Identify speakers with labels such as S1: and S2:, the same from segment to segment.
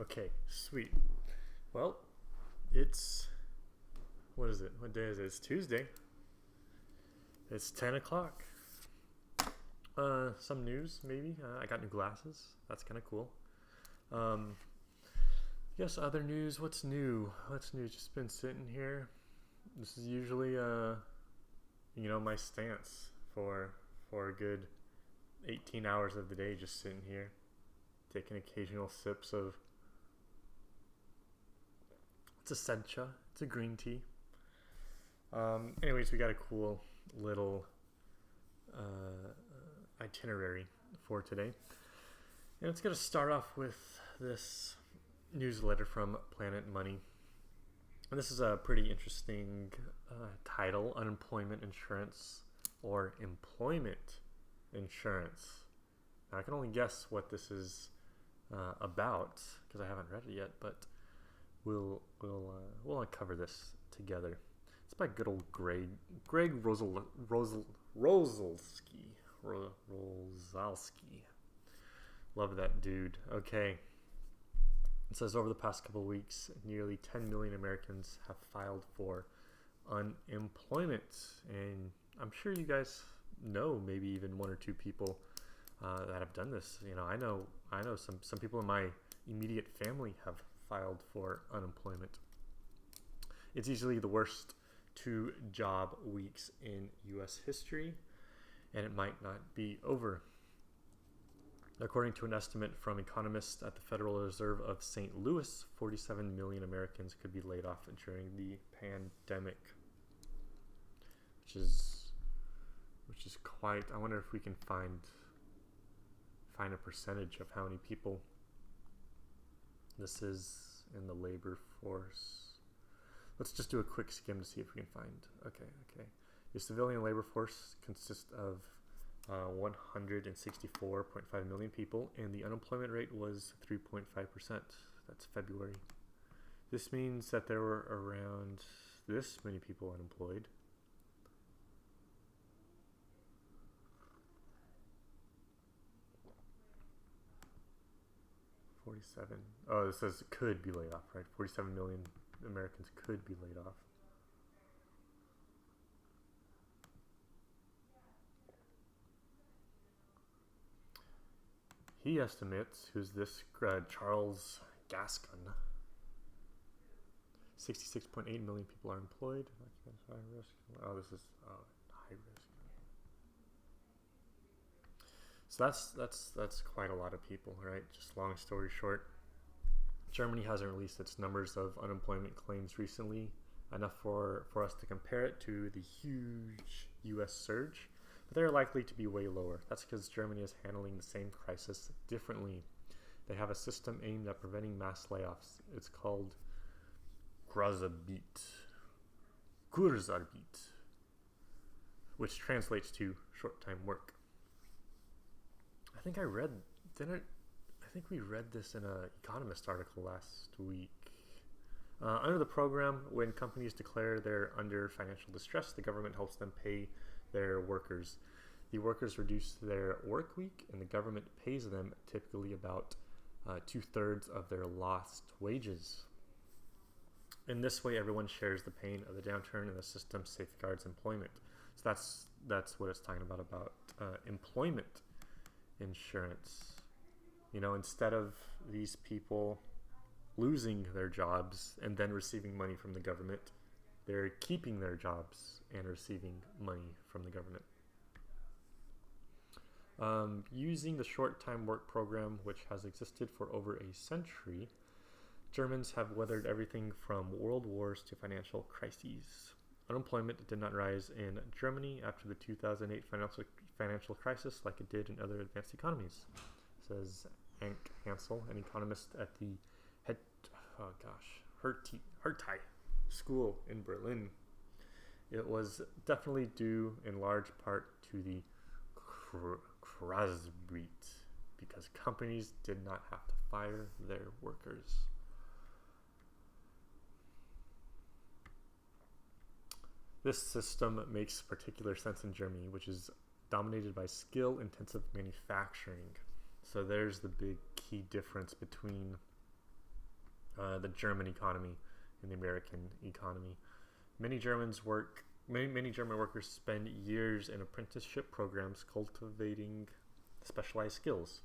S1: Okay, sweet. Well, it's what is it? What day is it? It's Tuesday. It's 10 o'clock. Some news maybe. I got new glasses. That's kind of cool. Um, Yes, other news. What's new? What's new? Just been sitting here. This is usually my stance for a good 18 hours of the day, just sitting here, taking occasional sips of. It's a sencha. It's a green tea. Anyways, we got a cool little itinerary for today. And it's going to start off with this newsletter from Planet Money. And this is a pretty interesting title: Unemployment Insurance or Employment Insurance. Now, I can only guess what this is about because I haven't read it yet, but we'll uncover this together. It's by good old Greg Rosalsky. Love that dude. Okay. It says over the past couple of weeks, nearly 10 million Americans have filed for unemployment, and I'm sure you guys know maybe even one or two people that have done this. I know some people in my immediate family have filed for unemployment. It's easily the worst 2-job weeks in U.S. history, and it might not be over. According to an estimate from economists at the Federal Reserve of St. Louis, 47 million Americans could be laid off during the pandemic, which is quite. I wonder if we can find a percentage of how many people this is in the labor force. Let's just do a quick skim to see if we can find. Okay. The civilian labor force consists of 164.5 million people, and the unemployment rate was 3.5%. That's February. This means that there were around this many people unemployed. Oh, it says could be laid off, right? 47 million Americans could be laid off. He estimates, who's this? Charles Gascon. 66.8 million people are employed. Oh, this is high risk. So that's quite a lot of people, right? Just long story short, Germany hasn't released its numbers of unemployment claims recently, enough for us to compare it to the huge U.S. surge. But they're likely to be way lower. That's because Germany is handling the same crisis differently. They have a system aimed at preventing mass layoffs. It's called Kurzarbeit, which translates to short-time work. I think we read this in an Economist article last week. Under the program, when companies declare they're under financial distress, the government helps them pay their workers. The workers reduce their work week, and the government pays them typically about 2/3 of their lost wages. In this way, everyone shares the pain of the downturn, and the system safeguards employment. So that's what it's talking about employment insurance. Instead of these people losing their jobs and then receiving money from the government, they're keeping their jobs and receiving money from the government. Using the short-time work program, which has existed for over a century, Germans have weathered everything from world wars to financial crises. Unemployment did not rise in Germany after the 2008 financial crisis like it did in other advanced economies, says Anke Hansel, an economist at the Hertie School in Berlin. It was definitely due in large part to the Kurzarbeit, because companies did not have to fire their workers. This system makes particular sense in Germany, which is dominated by skill-intensive manufacturing. So there's the big key difference between the German economy and the American economy. Many German workers spend years in apprenticeship programs cultivating specialized skills.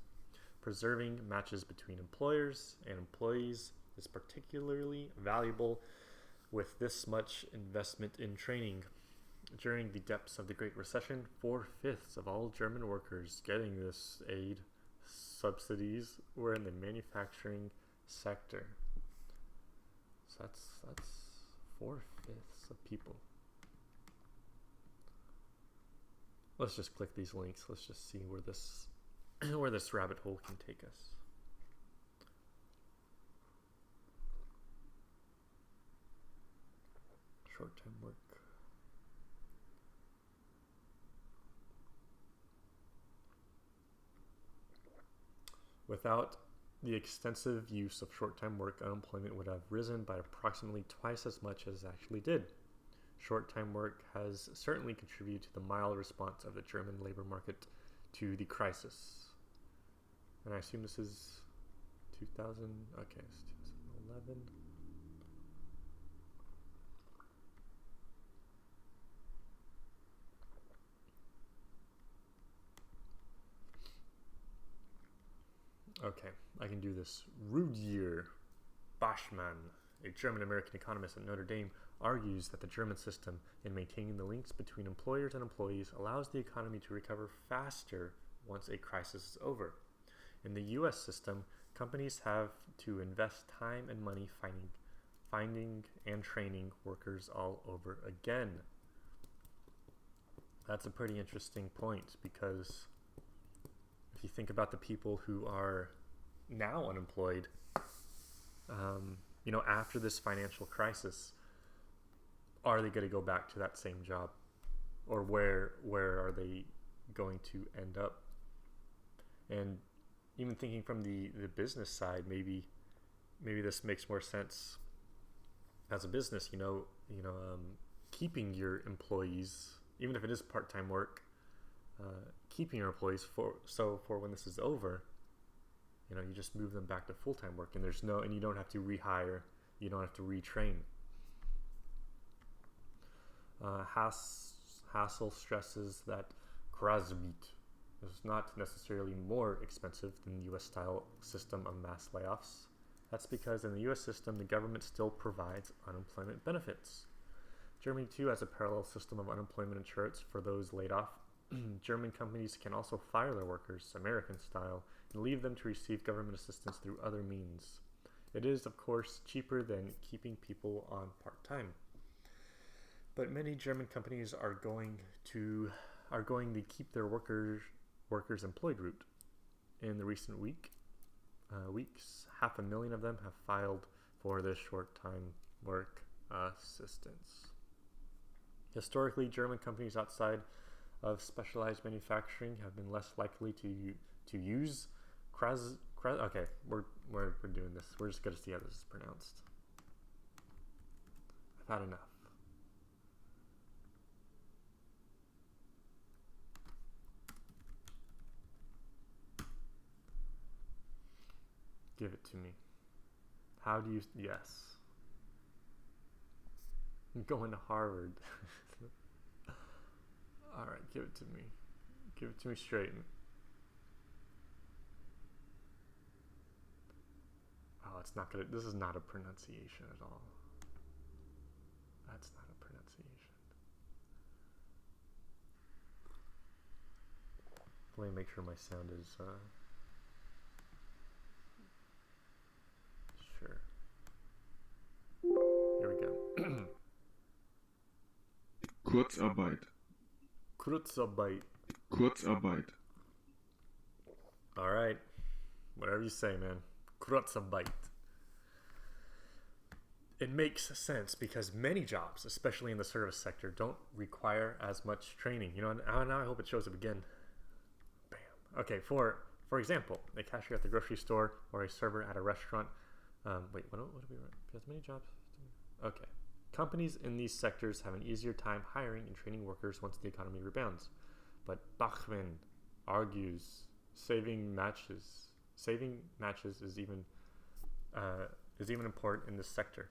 S1: Preserving matches between employers and employees is particularly valuable with this much investment in training. During the depths of the Great Recession, 4/5 of all German workers getting this aid subsidies were in the manufacturing sector. So that's 4/5 of people. Let's just click these links. Let's just see where this rabbit hole can take us. Short-term work. Without the extensive use of short-time work, unemployment would have risen by approximately twice as much as it actually did. Short-time work has certainly contributed to the mild response of the German labor market to the crisis. And I assume this is 2000, okay, it's 2011. Okay, I can do this. Rudier Bachmann, a German-American economist at Notre Dame, argues that the German system in maintaining the links between employers and employees allows the economy to recover faster once a crisis is over. In the US system, companies have to invest time and money finding and training workers all over again. That's a pretty interesting point, because if you think about the people who are now unemployed, after this financial crisis, are they going to go back to that same job, or where are they going to end up? And even thinking from the business side, maybe this makes more sense as a business. Keeping your employees, even if it is part-time work, keeping your employees for when this is over, you just move them back to full-time work, and you don't have to rehire, you don't have to retrain. Hassel stresses that Kurzarbeit is not necessarily more expensive than the US-style system of mass layoffs. That's because in the US system, the government still provides unemployment benefits. Germany too has a parallel system of unemployment insurance for those laid off. German companies can also fire their workers, American style, and leave them to receive government assistance through other means. It is, of course, cheaper than keeping people on part-time. But many German companies are going to keep their workers employed route. In the recent weeks, 500,000 of them have filed for this short-time work assistance. Historically, German companies outside of specialized manufacturing have been less likely to use okay, we're doing this. We're just going to see how this is pronounced. I've had enough. Give it to me. How do you... Yes. I'm going to Harvard. Alright, give it to me. Give it to me straight. Oh, it's not gonna... This is not a pronunciation at all. That's not a pronunciation. Let me make sure my sound is... Sure. Here we go.
S2: Kurzarbeit.
S1: Kurzarbeit.
S2: Kurzarbeit.
S1: All right. Whatever you say, man. Kurzarbeit. It makes sense because many jobs, especially in the service sector, don't require as much training. Now I hope it shows up again. Bam. Okay, for example, a cashier at the grocery store or a server at a restaurant. Wait, what do we write? Because many jobs. Okay. Companies in these sectors have an easier time hiring and training workers once the economy rebounds. But Bachmann argues saving matches is even is even important in this sector.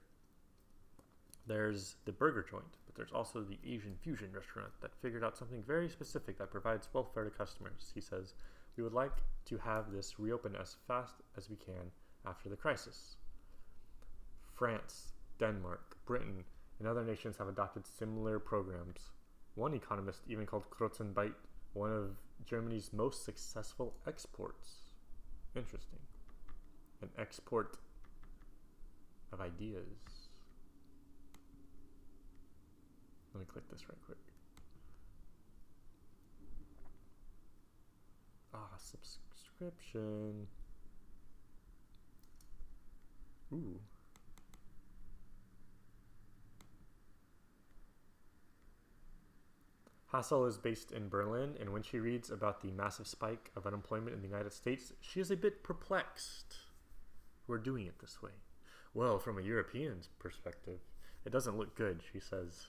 S1: There's the burger joint, but there's also the Asian fusion restaurant that figured out something very specific that provides welfare to customers. He says, we would like to have this reopen as fast as we can after the crisis. France, Denmark, Britain, and other nations have adopted similar programs. One economist even called Kurzarbeit one of Germany's most successful exports. Interesting. An export of ideas. Let me click this right quick. Subscription. Ooh. Hassel is based in Berlin, and when she reads about the massive spike of unemployment in the United States, she is a bit perplexed. We're doing it this way. Well, from a European's perspective, it doesn't look good, she says.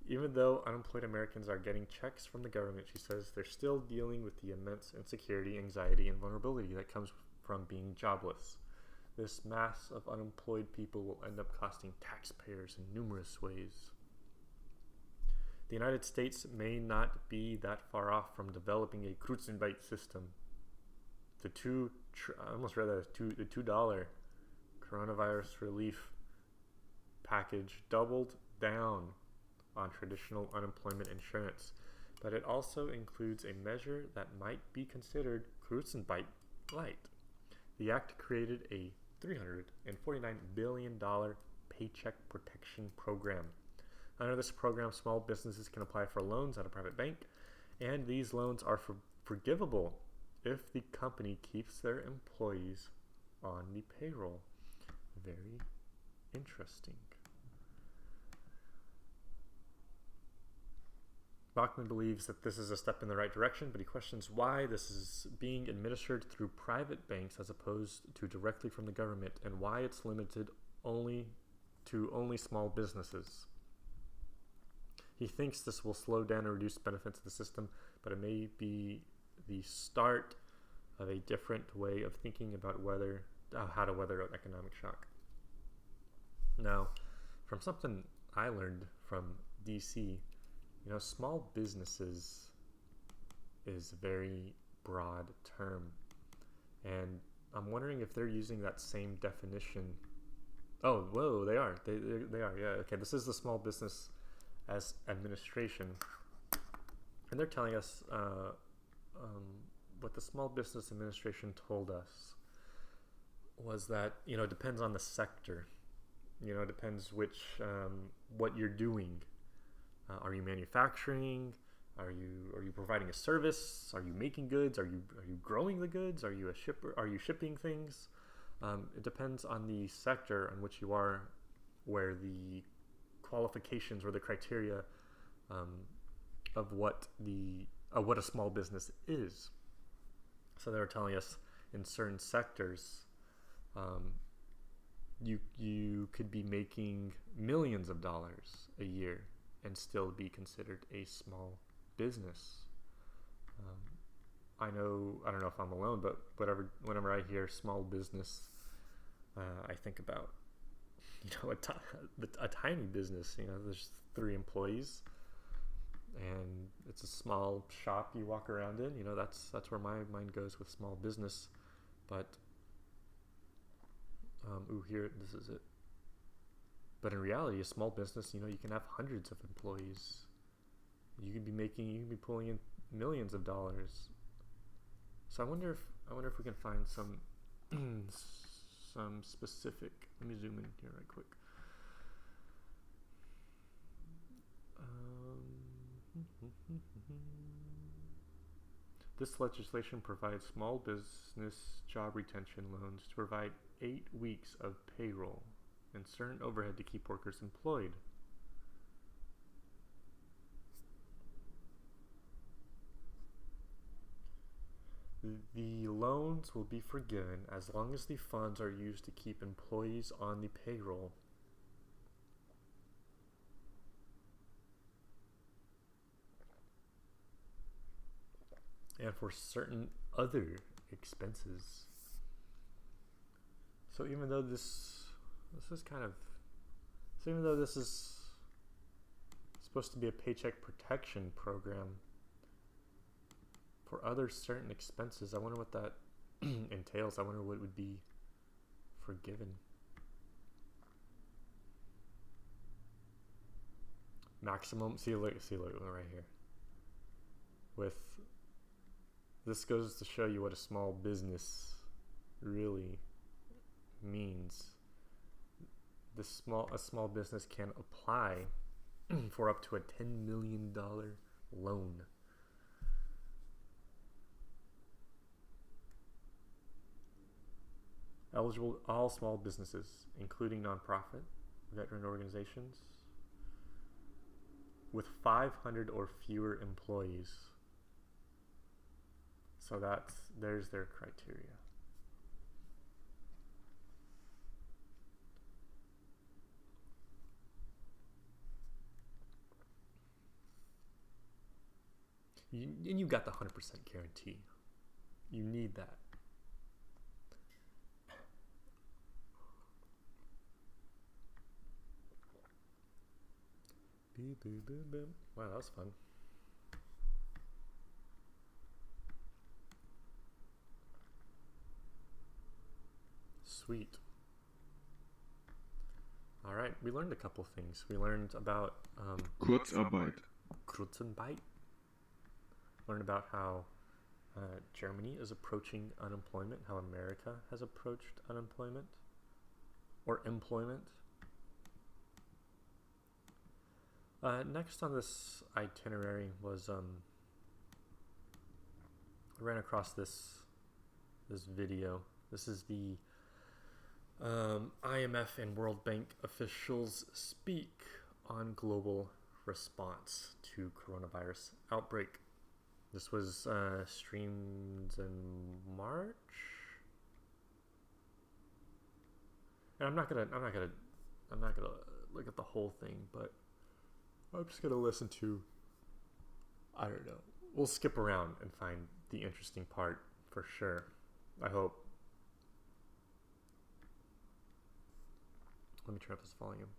S1: Even though unemployed Americans are getting checks from the government, she says, they're still dealing with the immense insecurity, anxiety, and vulnerability that comes from being jobless. This mass of unemployed people will end up costing taxpayers in numerous ways. The United States may not be that far off from developing a Kurzarbeit system. The $2 coronavirus relief package doubled down on traditional unemployment insurance, but it also includes a measure that might be considered Kurzarbeit light. The act created a $349 billion paycheck protection program. Under this program, small businesses can apply for loans at a private bank, and these loans are forgivable if the company keeps their employees on the payroll. Very interesting. Bachman believes that this is a step in the right direction, but he questions why this is being administered through private banks as opposed to directly from the government, and why it's limited only small businesses. He thinks this will slow down and reduce benefits of the system, but it may be the start of a different way of thinking about how to weather an economic shock. Now, from something I learned from DC, small businesses is a very broad term, and I'm wondering if they're using that same definition. Oh, whoa, they are. They are. Yeah. Okay. This is the Small Business as Administration, and they're telling us what the Small Business Administration told us was that it depends on the sector. It depends what you're doing. Are you manufacturing? Are you providing a service? Are you making goods? Are you growing the goods? Are you a shipper? Are you shipping things? It depends on the sector in which you are, where the qualifications or the criteria of what a small business is. So they were telling us in certain sectors, you could be making millions of dollars a year and still be considered a small business. I don't know if I'm alone, but whenever I hear small business, I think about a tiny business. There's 3 employees, and it's a small shop you walk around in. That's where my mind goes with small business. But here, this is it. But in reality, a small business, you can have hundreds of employees. You could be pulling in millions of dollars. So I wonder if we can find some specific. Let me zoom in here right quick. This legislation provides small business job retention loans to provide 8 weeks of payroll and certain overhead to keep workers employed. The loans will be forgiven as long as the funds are used to keep employees on the payroll. And for certain other expenses. So even though this This is kind of, so even though this is supposed to be a paycheck protection program for other certain expenses, I wonder what that entails. I wonder what would be forgiven. Maximum, see look right here. With this goes to show you what a small business really means. A small business can apply for up to a $10 million loan. Eligible all small businesses, including nonprofit, veteran organizations, with 500 or fewer employees. So there's their criteria. And you got the 100% guarantee. You need that. Wow, that was fun. Sweet. All right, we learned a couple things. We learned about
S2: Kurzarbeit.
S1: Kurzarbeit. Learned about how Germany is approaching unemployment, how America has approached unemployment or employment. Next on this itinerary was I ran across this video. This is the IMF and World Bank officials speak on global response to coronavirus outbreak. This was streamed in March, and I'm not gonna look at the whole thing, but I'm just gonna listen to, I don't know. We'll skip around and find the interesting part for sure. I hope. Let me turn up this volume.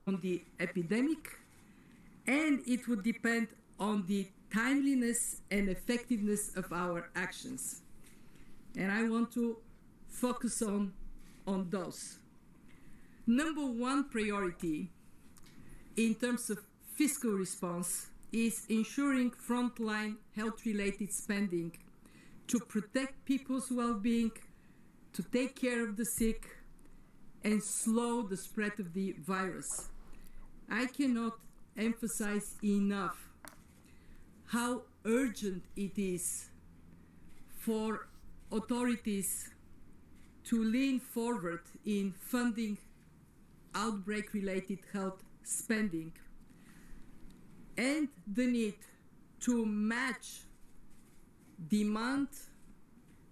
S3: On the epidemic, and it would depend on the timeliness and effectiveness of our actions. And I want to focus on those. Number one priority in terms of fiscal response is ensuring frontline health-related spending to protect people's well-being, to take care of the sick, and slow the spread of the virus. I cannot emphasize enough how urgent it is for authorities to lean forward in funding outbreak-related health spending, and the need to match demand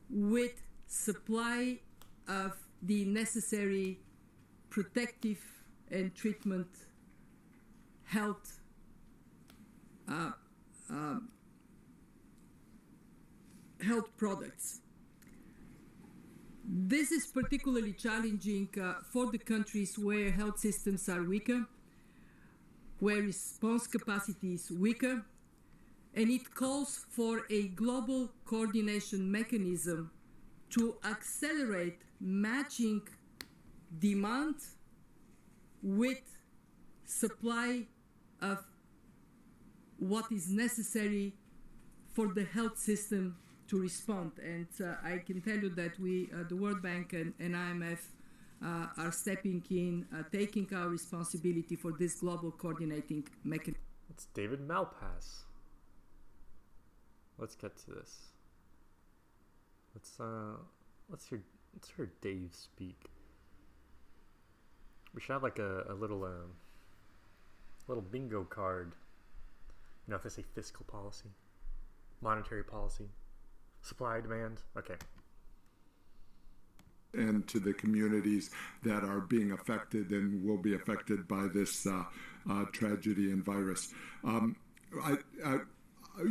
S3: with supply of the necessary protective and treatment health products. This is particularly challenging for the countries where health systems are weaker, where response capacity is weaker, and it calls for a global coordination mechanism to accelerate matching demand with supply of what is necessary for the health system to respond. And I can tell you that we, the World Bank and IMF, are stepping in, taking our responsibility for this global coordinating mechanism.
S1: It's David Malpass. Let's get to this. Let's hear Dave speak. We should have like a little bingo card. You know, if they say fiscal policy, monetary policy, supply, demand. Okay.
S4: And to the communities that are being affected and will be affected by this tragedy and virus.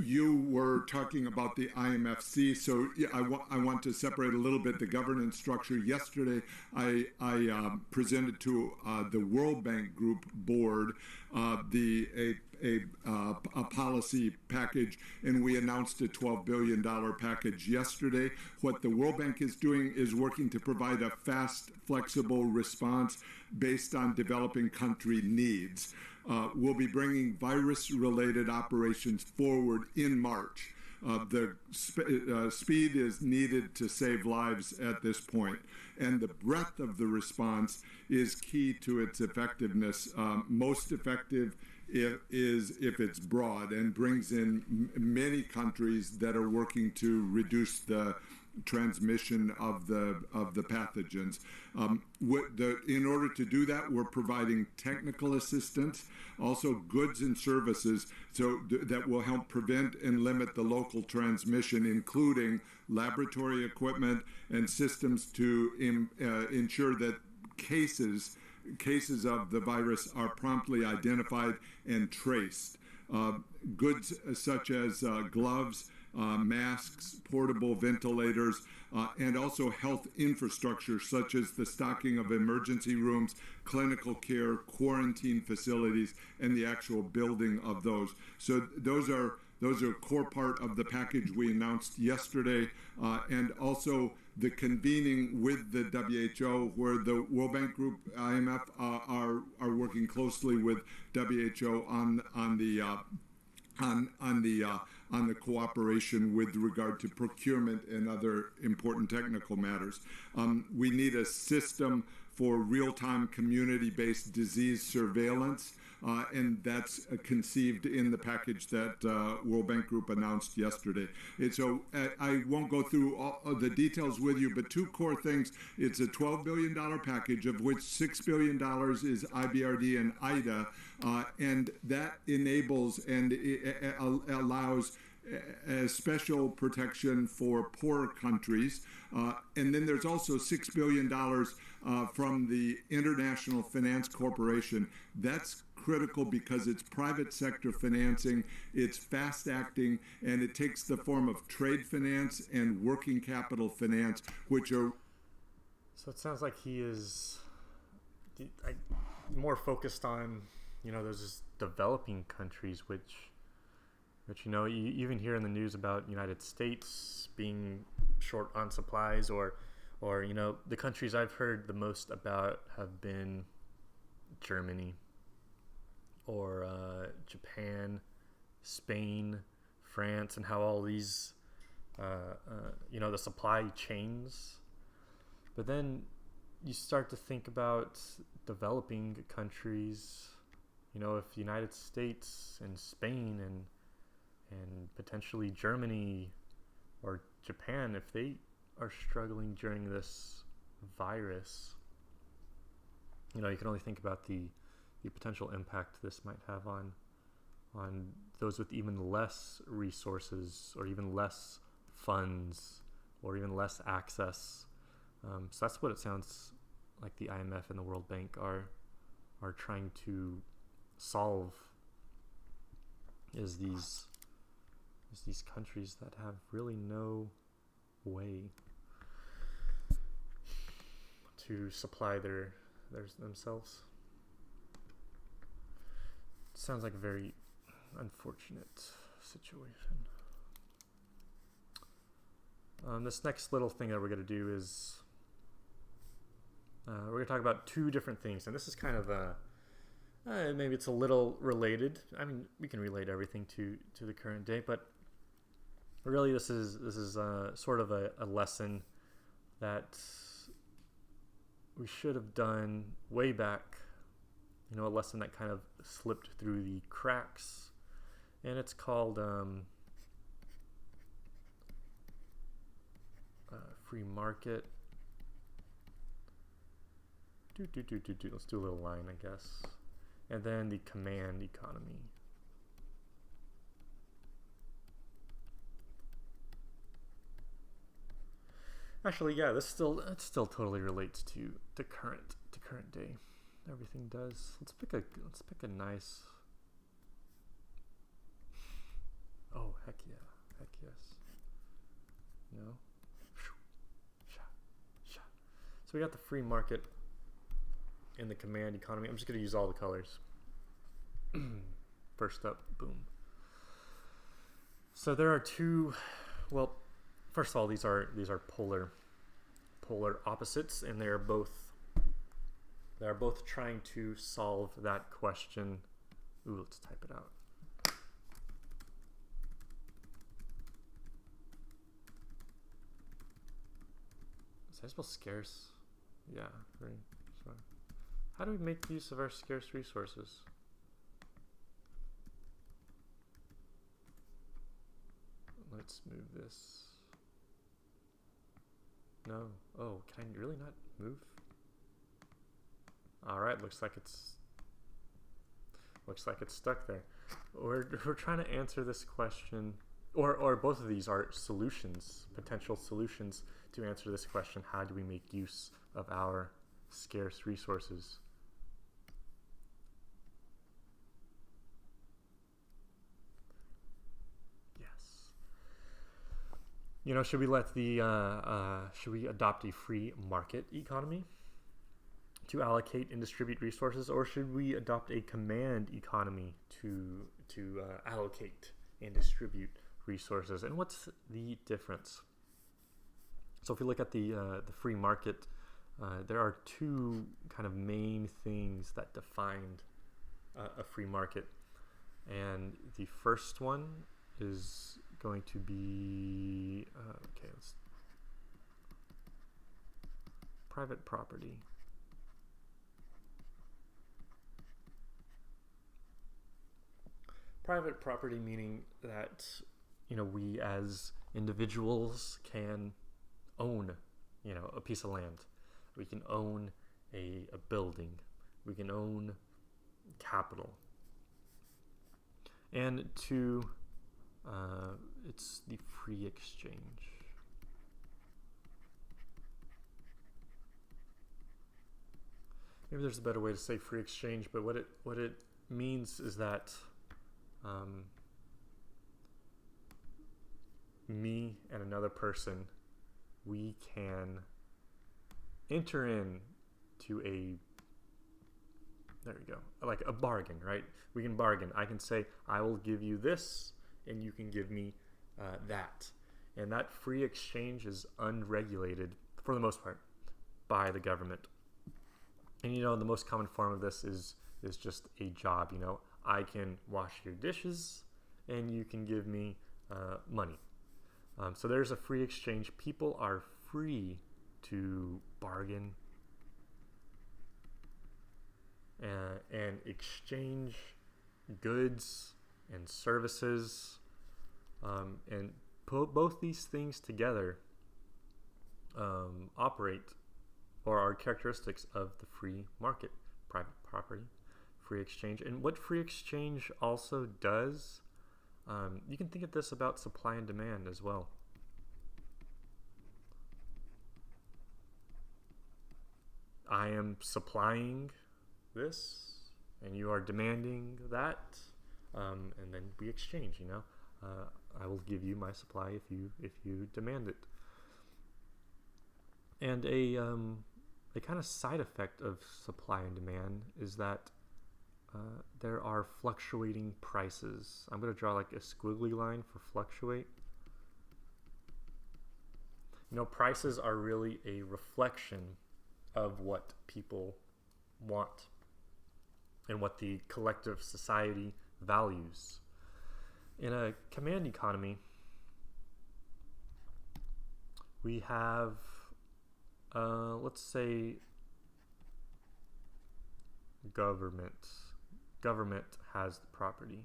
S4: you were talking about the IMFC, so yeah, I want to separate a little bit the governance structure. Yesterday, I presented to the World Bank Group board a policy package, and we announced a $12 billion package yesterday. What the World Bank is doing is working to provide a fast, flexible response based on developing country needs. We'll be bringing virus-related operations forward in March. The speed is needed to save lives at this point, and the breadth of the response is key to its effectiveness. Most effective is if it's broad and brings in many countries that are working to reduce the transmission of the pathogens. In order to do that, we're providing technical assistance, also goods and services, so that will help prevent and limit the local transmission, including laboratory equipment and systems to ensure that cases of the virus are promptly identified and traced. Goods such as gloves, masks, portable ventilators, and also health infrastructure such as the stocking of emergency rooms, clinical care, quarantine facilities, and the actual building of those. So those are a core part of the package we announced yesterday, and also the convening with the WHO, where the World Bank Group, IMF, are working closely with WHO on the cooperation with regard to procurement and other important technical matters. We need a system for real-time community-based disease surveillance, and that's conceived in the package that World Bank Group announced yesterday. And so I won't go through all of the details with you, but two core things. It's a $12 billion package, of which $6 billion is IBRD and IDA, and that enables and allows special protection for poor countries. And then there's also $6 billion from the International Finance Corporation. That's critical because it's private sector financing, it's fast acting, and it takes the form of trade finance and working capital finance, which are...
S1: So it sounds like he is more focused on, those developing countries, which you even hear in the news about United States being short on supplies, or the countries I've heard the most about have been Germany, or Japan, Spain, France, and how all these the supply chains. But then you start to think about developing countries, if the United States and Spain and potentially Germany or Japan, if they are struggling during this virus, you can only think about the potential impact this might have on those with even less resources, or even less funds, or even less access. So that's what it sounds like the IMF and the World Bank are trying to solve, is these countries that have really no way to supply themselves. Sounds like a very unfortunate situation. This next little thing that we're going to do is we're going to talk about two different things, and this is kind of maybe it's a little related. I mean, we can relate everything to the current day, but really this is sort of a lesson that we should have done way back. A lesson that kind of slipped through the cracks, and it's called free market. Let's do a little line, I guess, and then the command economy. Actually, yeah, it still totally relates to current day. Everything does. Let's pick a nice. Oh Heck yeah. Heck yes. No? So we got the free market and the command economy. I'm just going to use all the colors. First up, boom. So there are two, well, first of all, these are polar opposites, and they are both trying to solve that question. Ooh, let's type it out. Is that spell scarce? Yeah, right. So, how do we make use of our scarce resources? Let's move this. No. Oh, can I really not move? All right, looks like it's stuck there. We're trying to answer this question, or both of these are solutions, potential solutions to answer this question. How do we make use of our scarce resources? Yes. You know, should we adopt a free market economy to allocate and distribute resources, or should we adopt a command economy to allocate and distribute resources? And what's the difference? So if we look at the free market, there are two kind of main things that defined a free market, and the first one is going to be private property. Private property meaning that, you know, we as individuals can own, you know, a piece of land. We can own a building. We can own capital. And it's the free exchange. Maybe there's a better way to say free exchange, but what it means is that me and another person, we can enter into like a bargain, right? We can bargain. I can say, I will give you this, and you can give me that. And that free exchange is unregulated, for the most part, by the government. And, you know, the most common form of this is just a job, you know. I can wash your dishes, and you can give me money. So there's a free exchange. People are free to bargain and exchange goods and services, and both these things together operate or are characteristics of the free market, private property, free exchange. And what free exchange also does, you can think of this about supply and demand as well. I am supplying this, and you are demanding that, and then we exchange. You know, I will give you my supply if you demand it. And a kind of side effect of supply and demand is that there are fluctuating prices. I'm going to draw like a squiggly line for fluctuate. You know, prices are really a reflection of what people want and what the collective society values. In a command economy, we have, let's say, government. Government has the property.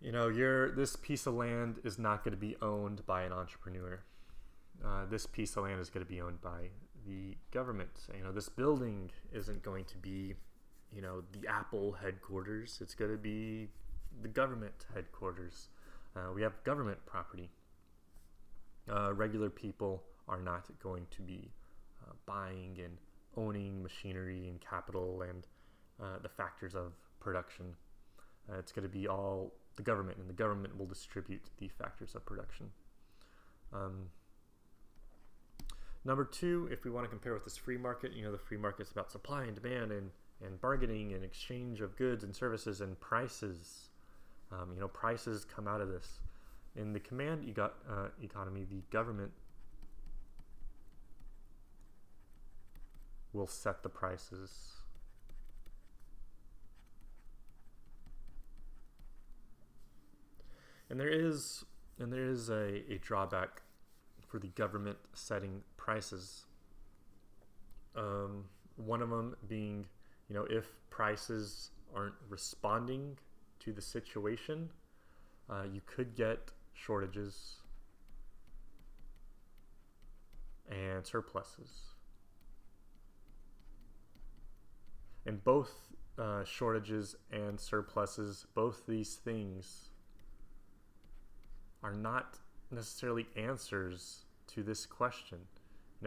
S1: You know, this piece of land is not going to be owned by an entrepreneur. This piece of land is going to be owned by the government. You know, this building isn't going to be, you know, the Apple headquarters. It's going to be the government headquarters. We have government property. Regular people are not going to be buying and owning machinery and capital and the factors of production. It's going to be all the government, and the government will distribute the factors of production. Number two, if we want to compare with this free market, the free market is about supply and demand and bargaining and exchange of goods and services and prices. Prices come out of this. In the command economy, the government will set the prices. And there is a drawback for the government setting prices. One of them being, if prices aren't responding to the situation, you could get shortages and surpluses. And both shortages and surpluses, both these things are not necessarily answers to this question.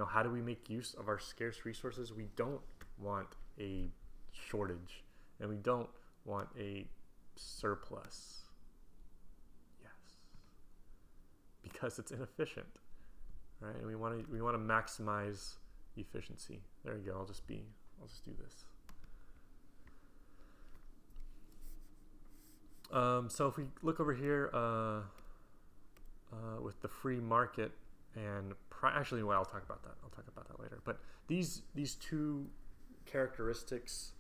S1: How do we make use of our scarce resources? We don't want a shortage, and we don't want a surplus. Yes, because it's inefficient, right? And we want to maximize efficiency. There you go. I'll just do this. So if we look over here with the free market and actually, well, I'll talk about that later. But these two characteristics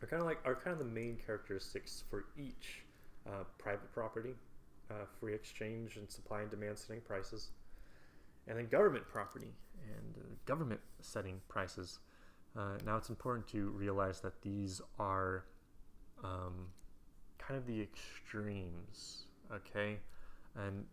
S1: are kind of the main characteristics for each private property, free exchange and supply and demand setting prices, and then government property and government setting prices. Now it's important to realize that these are kind of the extremes, okay? And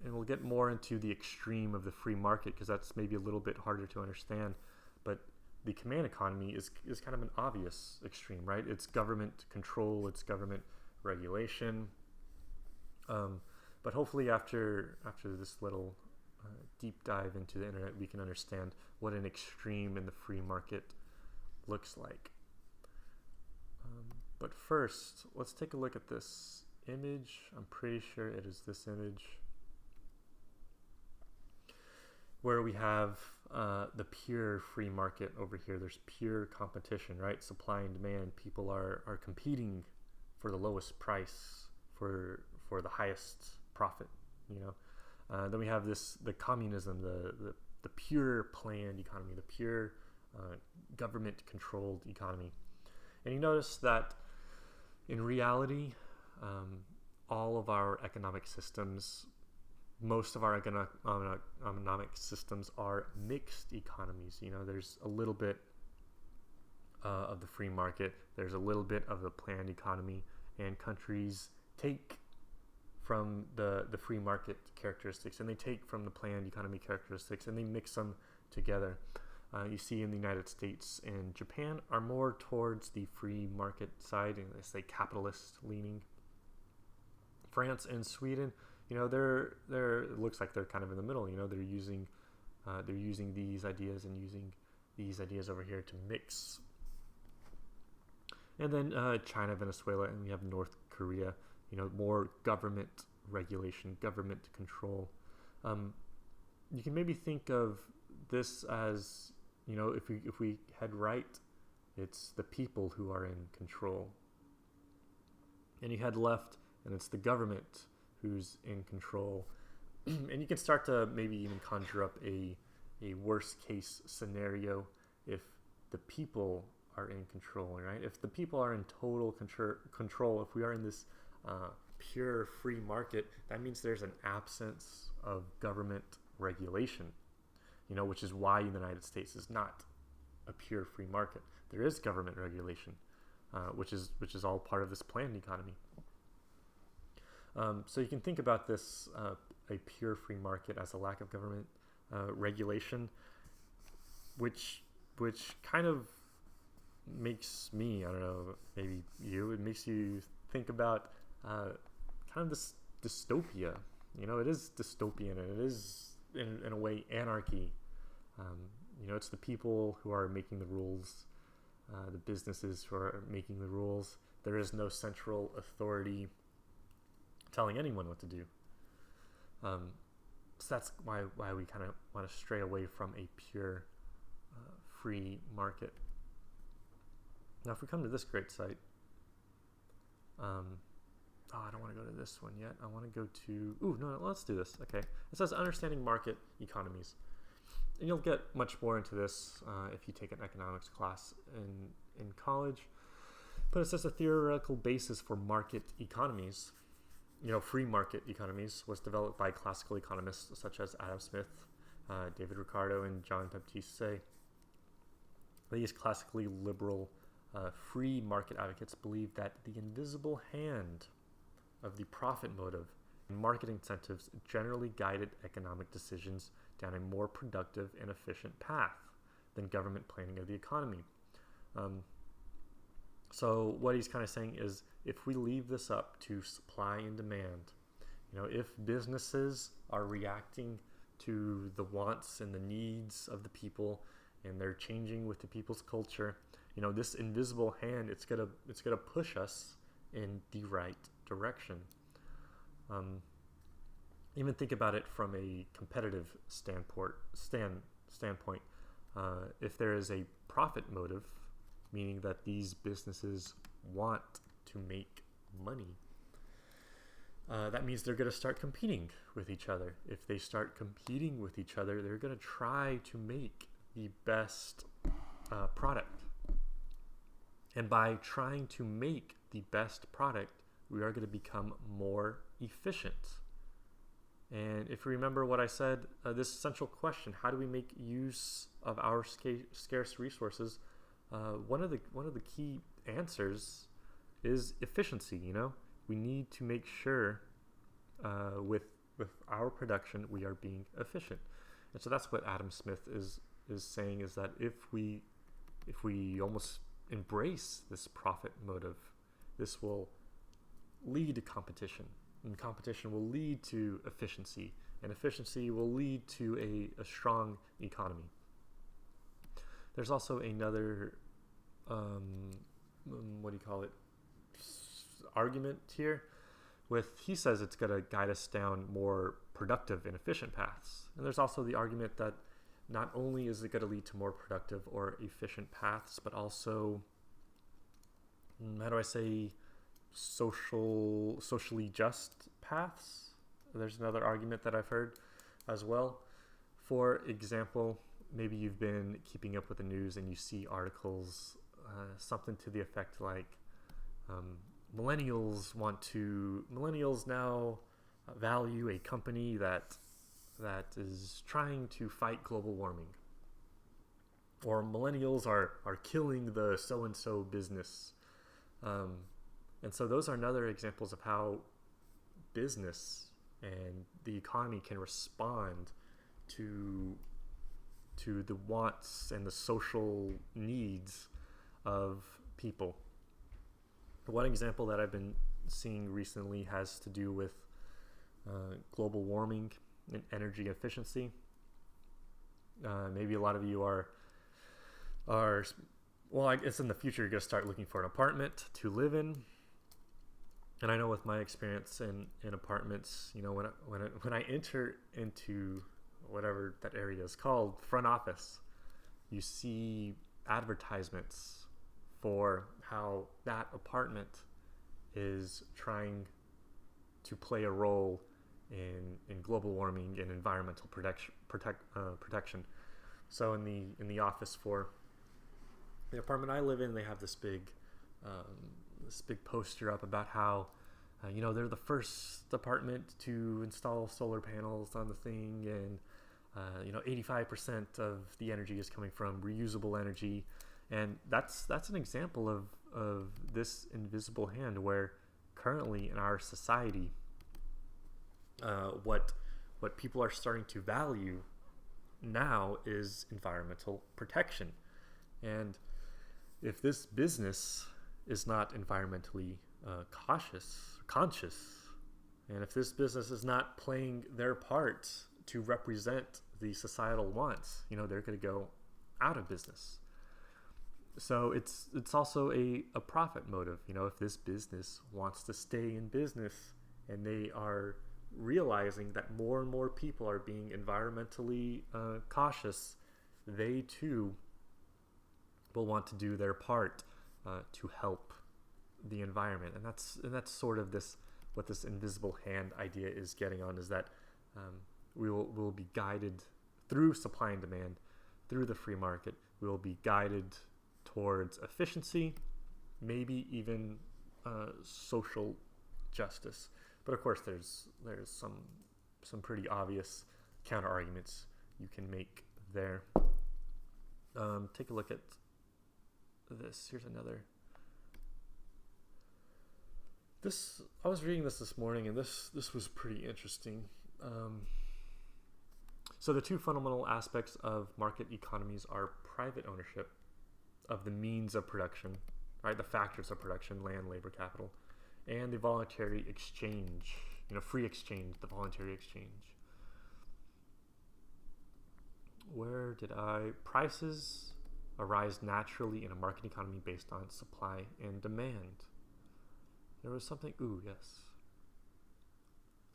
S1: we'll get more into the extreme of the free market because that's maybe a little bit harder to understand. But the command economy is kind of an obvious extreme, right? It's government control, it's government regulation. But hopefully after this little deep dive into the internet, we can understand what an extreme in the free market looks like. But first, let's take a look at this image. I'm pretty sure it is this image where we have the pure free market over here. There's pure competition, right? Supply and demand. People are competing for the lowest price, for the highest profit, Then we have the communism, the pure planned economy, the pure government-controlled economy. And you notice that in reality, all of our economic systems, most of our economic systems are mixed economies. There's a little bit of the free market, there's a little bit of the planned economy, and countries take from the free market characteristics and they take from the planned economy characteristics and they mix them together. You see in the United States and Japan are more towards the free market side, and they say capitalist leaning. France and Sweden, they're it looks like they're kind of in the middle. They're using these ideas and using these ideas over here to mix. And then China, Venezuela, and we have North Korea. More government regulation, government control. You can maybe think of this as, if we head right, it's the people who are in control. And you head left, and it's the government who's in control. And you can start to maybe even conjure up a worst case scenario if the people are in control, right? If the people are in total control, if we are in this pure free market, that means there's an absence of government regulation, which is why the United States is not a pure free market. There is government regulation, which is all part of this planned economy. So you can think about this, a pure free market, as a lack of government regulation, which kind of makes me, I don't know, maybe it makes you think about kind of this dystopia. It is dystopian, and it is in a way anarchy. It's the people who are making the rules, the businesses who are making the rules. There is no central authority telling anyone what to do. So that's why we kind of want to stray away from a pure free market. Now, if we come to this great site, I don't want to go to this one yet. I want to go to, no, let's do this. Okay. It says understanding market economies. And you'll get much more into this if you take an economics class in college. But it says a theoretical basis for market economies, free market economies, was developed by classical economists such as Adam Smith, David Ricardo, and John Baptiste Say. These classically liberal free market advocates believe that the invisible hand of the profit motive and market incentives generally guided economic decisions down a more productive and efficient path than government planning of the economy. So what he's kind of saying is, if we leave this up to supply and demand, if businesses are reacting to the wants and the needs of the people, and they're changing with the people's culture, this invisible hand, it's gonna push us in the right direction. Even think about it from a competitive standpoint. If there is a profit motive, meaning that these businesses want to make money, that means they're going to start competing with each other. If they start competing with each other, they're going to try to make the best product. And by trying to make the best product, we are going to become more efficient. And if you remember what I said, this essential question, how do we make use of our scarce resources? One of the key answers is efficiency. We need to make sure with our production we are being efficient. And so that's what Adam Smith is saying, is that if we almost embrace this profit motive, this will lead to competition, and competition will lead to efficiency, and efficiency will lead to a strong economy. There's also another argument here he says it's going to guide us down more productive and efficient paths. And there's also the argument that not only is it going to lead to more productive or efficient paths, but also, socially just paths. There's another argument that I've heard as well. For example, maybe you've been keeping up with the news and you see articles, something to the effect like, millennials now value a company that is trying to fight global warming, or millennials are killing the so-and-so business. And so those are another examples of how business and the economy can respond to the wants and the social needs of people. One example that I've been seeing recently has to do with global warming and energy efficiency. Maybe a lot of you are well, I guess in the future you're going to start looking for an apartment to live in. And I know with my experience in apartments, when I enter into whatever that area is called, front office, you see advertisements for how that apartment is trying to play a role in global warming and environmental protection. So in the office for the apartment I live in, they have this big poster up about how they're the first apartment to install solar panels on the thing, and 85% of the energy is coming from reusable energy. And that's an example of this invisible hand, where currently in our society, what people are starting to value now is environmental protection. And if this business is not environmentally conscious, and if this business is not playing their part to represent the societal wants, they're going to go out of business. So it's also a profit motive. If this business wants to stay in business and they are realizing that more and more people are being environmentally cautious, they too will want to do their part to help the environment. And that's sort of what this invisible hand idea is getting on, is that we'll be guided through supply and demand, through the free market. We will be guided towards efficiency, maybe even social justice. But of course, there's some pretty obvious counter arguments you can make there. Take a look at this. Here's another. I was reading this morning, and this was pretty interesting. So the two fundamental aspects of market economies are private ownership of the means of production, right? The factors of production, land, labor, capital, and the voluntary exchange, free exchange, the voluntary exchange. Prices arise naturally in a market economy based on supply and demand. There was something, yes.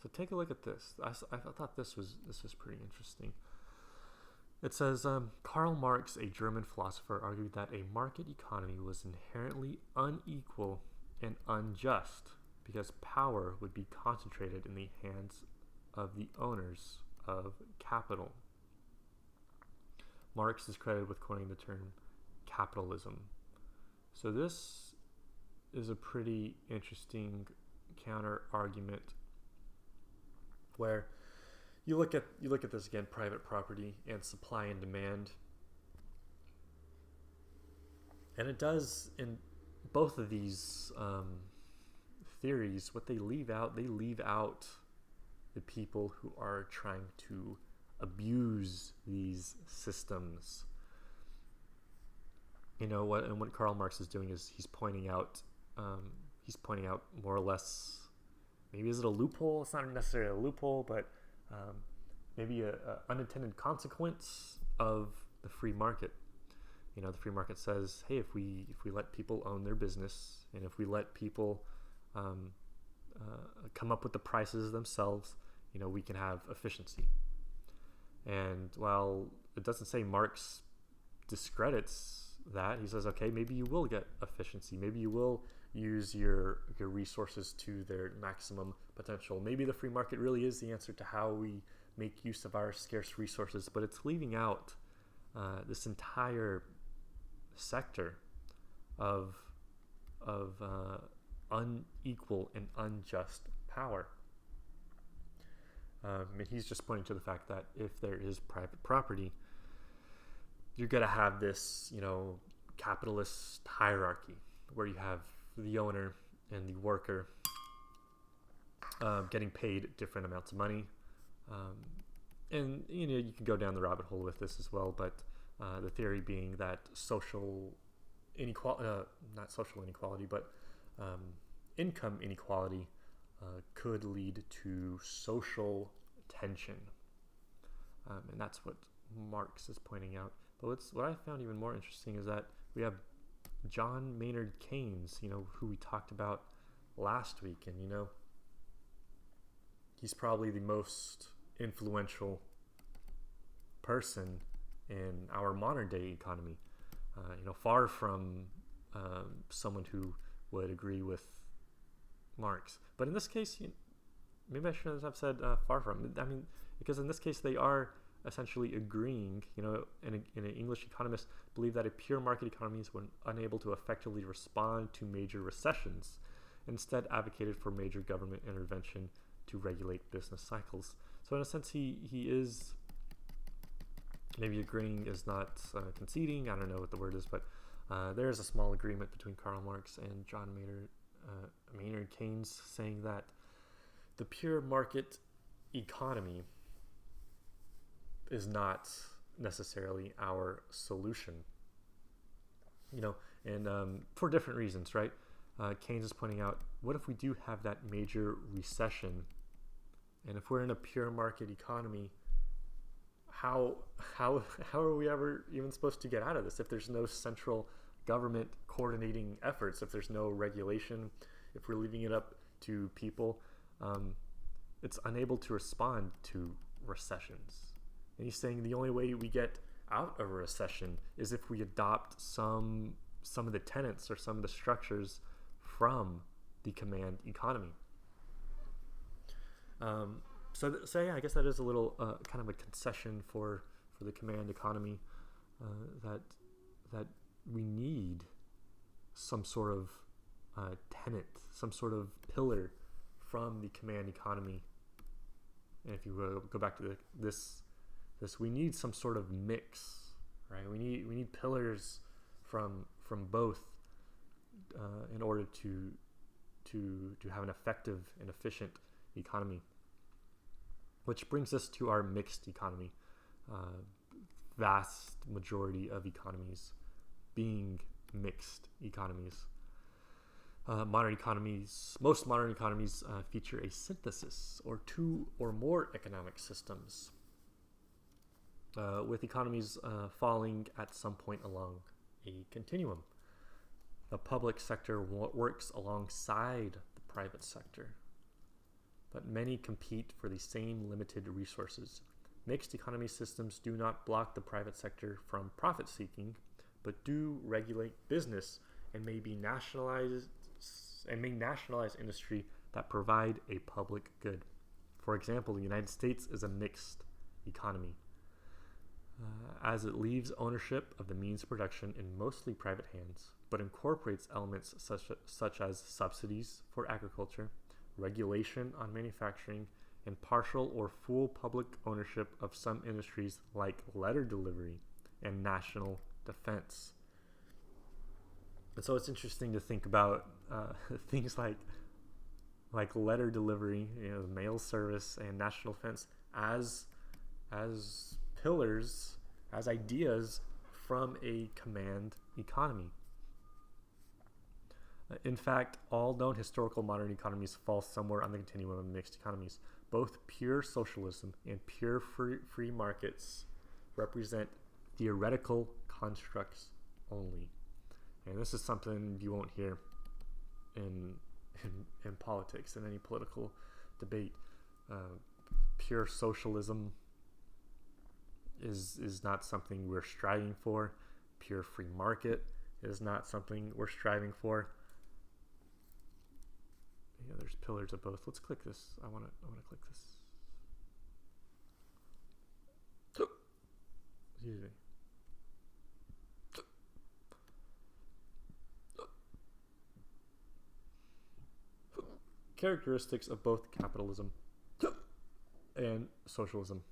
S1: So take a look at this. I thought this was pretty interesting. It says, Karl Marx, a German philosopher, argued that a market economy was inherently unequal and unjust because power would be concentrated in the hands of the owners of capital. Marx is credited with coining the term capitalism. So this is a pretty interesting counter argument where you look at this again, private property and supply and demand. And it does, in both of these theories, what they leave out the people who are trying to abuse these systems. What Karl Marx is doing is he's pointing out more or less, maybe is it a loophole? It's not necessarily a loophole, but maybe a unintended consequence of the free market. The free market says, hey, if we let people own their business, and if we let people come up with the prices themselves, we can have efficiency. And while it doesn't say Marx discredits that, he says, okay, maybe you will get efficiency. Maybe you will use your resources to their maximum potential. Maybe the free market really is the answer to how we make use of our scarce resources, but it's leaving out this entire sector of unequal and unjust power. And he's just pointing to the fact that if there is private property, you're going to have this, capitalist hierarchy where you have the owner and the worker getting paid different amounts of money. And, you can go down the rabbit hole with this as well, but the theory being that social inequality, not social inequality, but income inequality could lead to social tension. And that's what Marx is pointing out. But what I found even more interesting is that we have John Maynard Keynes, who we talked about last week. And, he's probably the most influential person in our modern day economy. Far from someone who would agree with Marx. But in this case, maybe I shouldn't have said far from. I mean, because in this case, they are essentially agreeing, an English economist believe that a pure market economy is when unable to effectively respond to major recessions, instead advocated for major government intervention to regulate business cycles. So in a sense, he is maybe agreeing, is not conceding. I don't know what the word is, but there is a small agreement between Karl Marx and John Maynard Keynes, saying that the pure market economy is not necessarily our solution, and for different reasons, right? Keynes is pointing out, what if we do have that major recession, and if we're in a pure market economy, how are we ever even supposed to get out of this if there's no central government coordinating efforts, if there's no regulation, if we're leaving it up to people? It's unable to respond to recessions. And he's saying the only way we get out of a recession is if we adopt some of the tenets or some of the structures from the command economy. So yeah, I guess that is a little kind of a concession for the command economy, that we need some sort of tenet, some sort of pillar from the command economy. And if you go back to this, we need some sort of mix, right? We need pillars from both in order to have an effective and efficient economy. Which brings us to our mixed economy. Vast majority of economies being mixed economies. Most modern economies feature a synthesis or two or more economic systems, with economies falling at some point along a continuum. The public sector works alongside the private sector, but many compete for the same limited resources. Mixed economy systems do not block the private sector from profit seeking, but do regulate business and may nationalize industry that provide a public good. For example, the United States is a mixed economy, as it leaves ownership of the means of production in mostly private hands, but incorporates elements such as subsidies for agriculture, regulation on manufacturing, and partial or full public ownership of some industries like letter delivery and national defense. And so it's interesting to think about things like letter delivery, mail service, and national defense as pillars, as ideas from a command economy. In fact, all known historical modern economies fall somewhere on the continuum of mixed economies. Both pure socialism and pure free markets represent theoretical constructs only. And this is something you won't hear in politics, in any political debate. Pure socialism is not something we're striving for. Pure free market is not something we're striving for. There's pillars of both. Let's click this. I want to click this. Excuse me. Characteristics of both capitalism and socialism.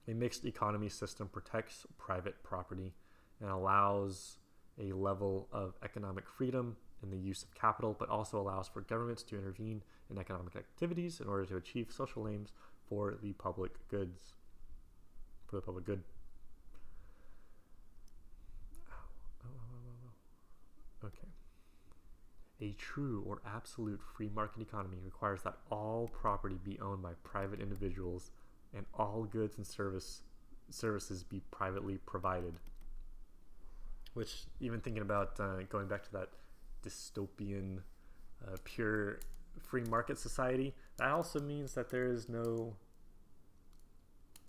S1: A mixed economy system protects private property and allows a level of economic freedom in the use of capital, but also allows for governments to intervene in economic activities in order to achieve social aims for the public goods. For the public good. Okay. A true or absolute free market economy requires that all property be owned by private individuals and all goods and services be privately provided. Which, even thinking about going back to that dystopian pure free market society, that also means that there is no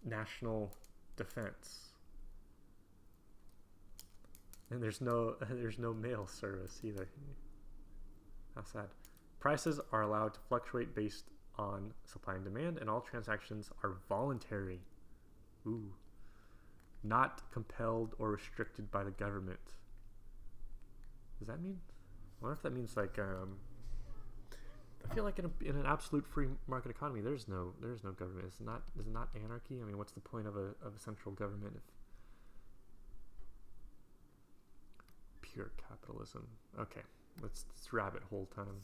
S1: national defense, and there's no mail service either. How sad. Prices are allowed to fluctuate based on supply and demand, and all transactions are voluntary. Not compelled or restricted by the government. Does that mean? I wonder if that means like I feel like in an absolute free market economy, there's no government. Is it not anarchy? I mean, what's the point of a central government if pure capitalism? Okay, let's rabbit hole time.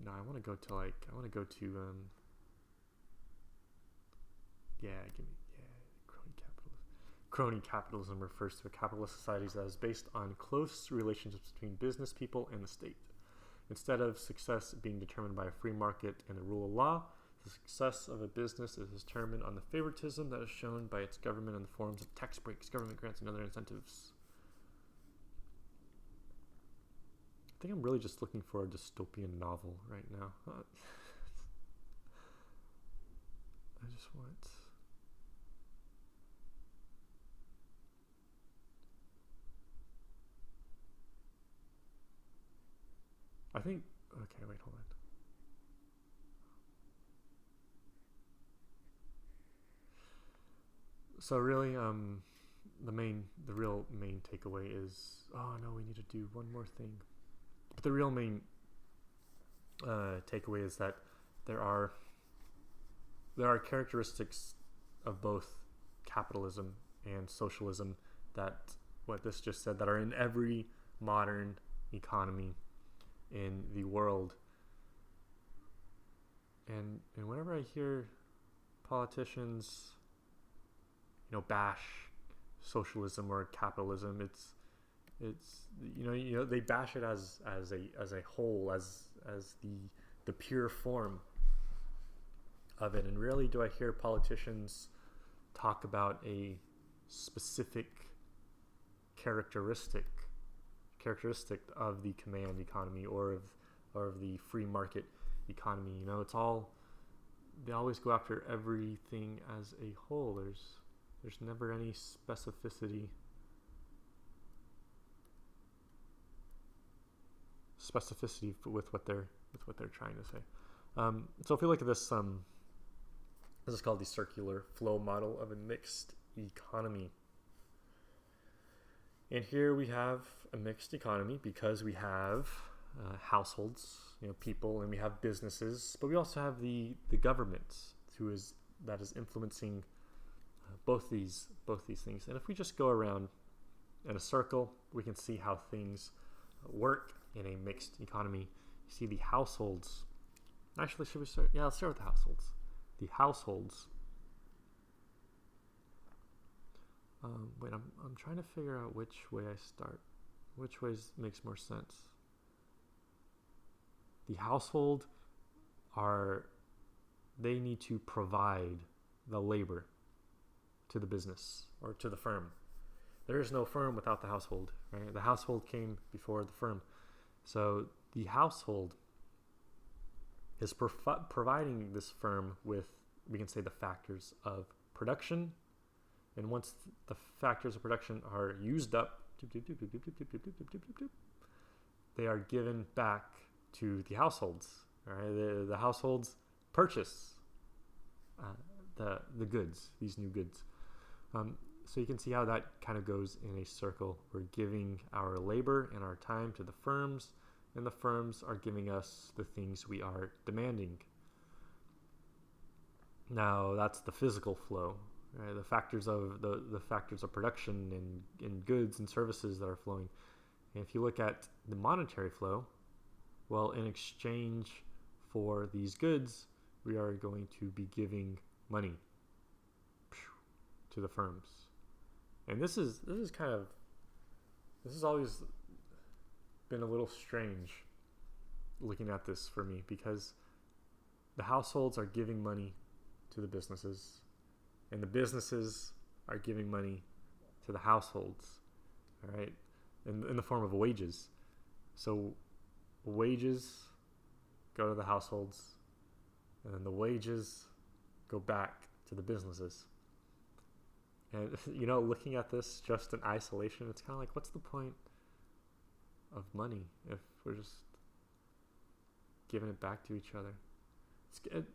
S1: No, I want to go to crony capitalism refers to a capitalist society that is based on close relationships between business people and the state. Instead of success being determined by a free market and the rule of law, the success of a business is determined on the favoritism that is shown by its government in the forms of tax breaks, government grants, and other incentives. I think I'm really just looking for a dystopian novel right now. I just want... I think... Okay, wait, hold on. So really, the real main takeaway is, oh no, we need to do one more thing. But the real main takeaway is that there are characteristics of both capitalism and socialism that, what this just said, that are in every modern economy in the world. And whenever I hear politicians, bash socialism or capitalism, it's they bash it as a whole, as the pure form of it. And rarely do I hear politicians talk about a specific characteristic of the command economy or of the free market economy. They always go after everything as a whole. There's never any specificity with what they're trying to say. So if we look at this, this is called the circular flow model of a mixed economy. And here we have a mixed economy because we have households, people, and we have businesses, but we also have the government that is influencing both these things. And if we just go around in a circle, we can see how things work in a mixed economy. You see the households. Actually, should we start? Yeah, let's start with the households. The households. Wait, I'm trying to figure out which way I start. Which way makes more sense? The household they need to provide the labor to the business or to the firm. There is no firm without the household, right? The household came before the firm. So the household is providing this firm with, we can say, the factors of production. And once the factors of production are used up, they are given back to the households. Right? The households purchase the goods, these new goods. So you can see how that kind of goes in a circle. We're giving our labor and our time to the firms, and the firms are giving us the things we are demanding. Now that's the physical flow, right? The factors of production and goods and services that are flowing. And if you look at the monetary flow, well, in exchange for these goods, we are going to be giving money to the firms. And this has always been a little strange looking at this for me, because the households are giving money to the businesses, and the businesses are giving money to the households, all right, in the form of wages. So wages go to the households, and then the wages go back to the businesses. And looking at this just in isolation, it's kind of like, what's the point of money if we're just giving it back to each other?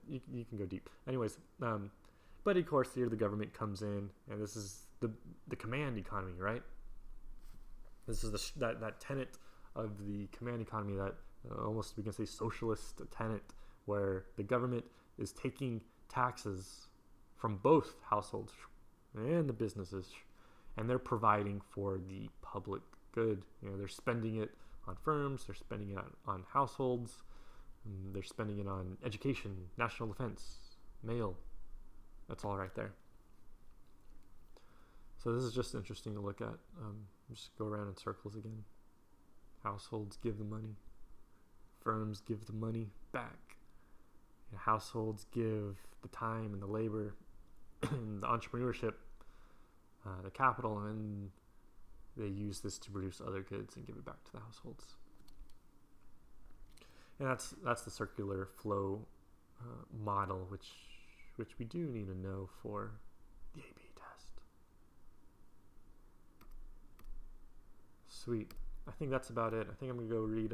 S1: You can go deep. Anyways, but of course here the government comes in, and this is the command economy, right? This is that tenet of the command economy, that almost we can say socialist tenet, where the government is taking taxes from both households and the businesses, and they're providing for the public good. They're spending it on firms, they're spending it on households, they're spending it on education, national defense, mail. That's all right there. So this is just interesting to look at. Just go around in circles again. Households give the money. firms give the money back. Households give the time and the labor and the entrepreneurship, the capital, and they use this to produce other goods and give it back to the households. And that's the circular flow model, which we do need to know for the A/B test. Sweet. I think that's about it. I think I'm gonna go read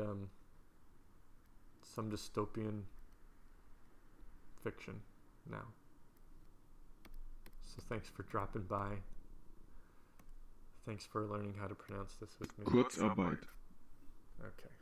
S1: some dystopian fiction now. So thanks for dropping by. Thanks for learning how to pronounce this with me.
S2: Kurzarbeit.
S1: Okay.